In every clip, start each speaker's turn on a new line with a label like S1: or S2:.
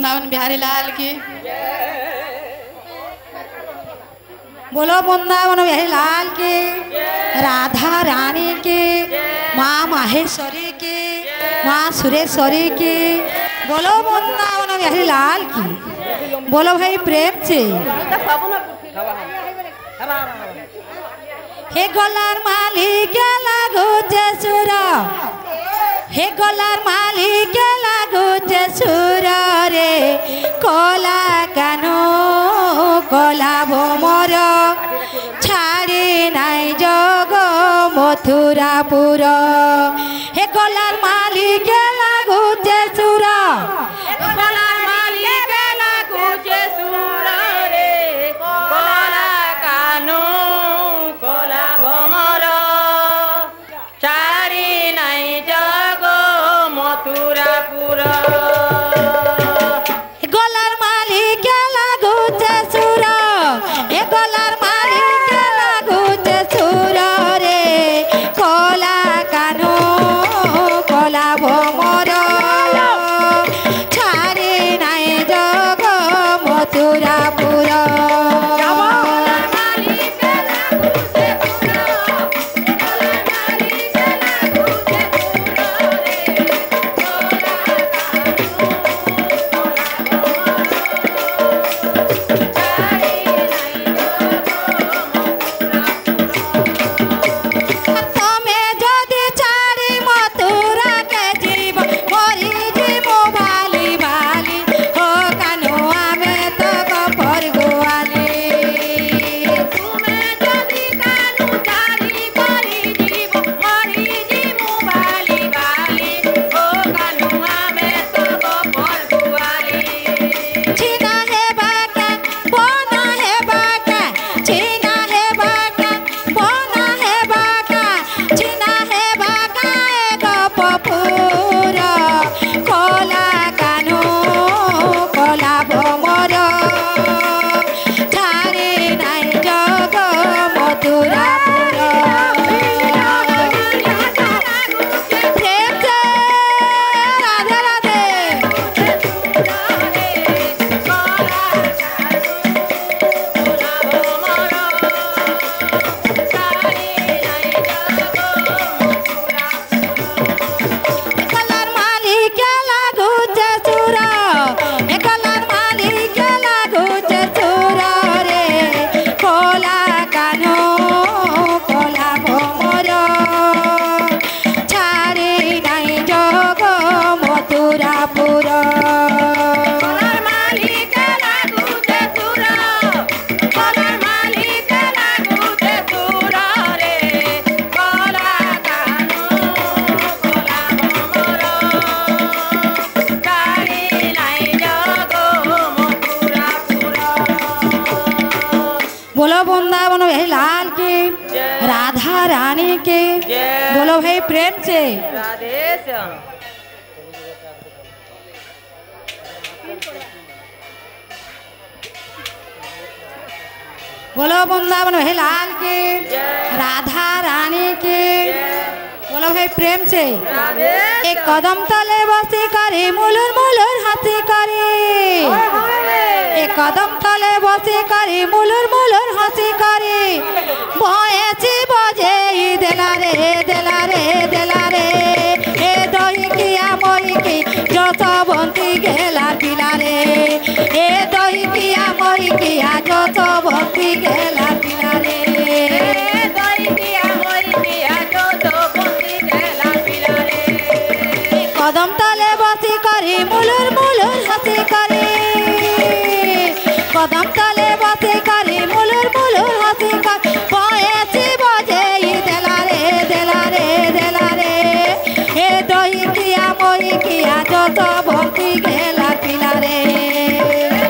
S1: वृंदावन बिहारी लाल की बोलो वृंदावन बिहारी लाल की राधा रानी की माँ माहेश्वरी की माँ सुरेश्वरी की बोलो वृंदावन बिहारी लाल की बोलो भाई प्रेम से हे गलार मालिक लागो सुर हे गलार मालिक लागो सुर रे कला कानो कला भोमर छाड़ी नाई जग मथुरापुर हे गलार मालिक लागो सुर गलार मालिक लागो सुर रे कला कानो कला भोमर छाड़ी नाई जग मथुरापुर गलार मालिक लागो सुर ए गलार मालिक लागो सुर रे कला कानो कला भोमर छाड़ी नाई जग मथुरापुर बोलो वृंदावन बिहारी लाल की राधा रानी की बोलो भाई प्रेम से बोलो वृंदावन बिहारी लाल की राधा रानी की बोलो भाई प्रेम से एक कदम तले बसी करे मुलुर मुलुर हंसी करे एक कदम तले बसी करे मुलुर मुलुर हंसी करे भयसी बजे देला रे देला रे देला रे ए दही किया मई की जसवंती गेला पिला रे ए दही किया मई किया जसवंती गेला पिला रे दही किया मई किया जसवंती गेला पिला रे कदम तले बसी करे मुलुर मुलुर हंसी करे कदम तले बसी करे मुलुर मुलुर हंसी करे भयसी बजे देला रे देला रे देला रे ए दही किया मई किया जसवंती गेला पिला रे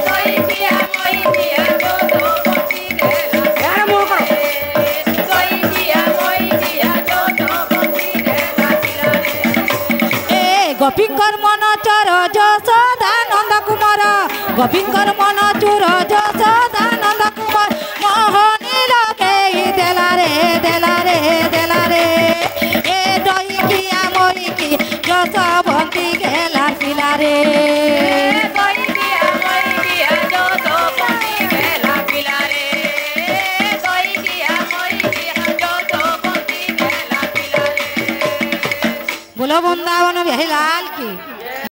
S1: दही किया मई किया जसवंती गेला दही किया मई किया जसवंती गेला पिला रे ए गोपीकर मन चर जसोदा नंद कुमार गोपीकर मन चुर जसोदा नंद कुमार मोहनी लगे देला रे देला रे देला रे ए दही किया मई की जसवंती गेला पिला रे दही किया बोलो वृंदावन बिहारी लाल की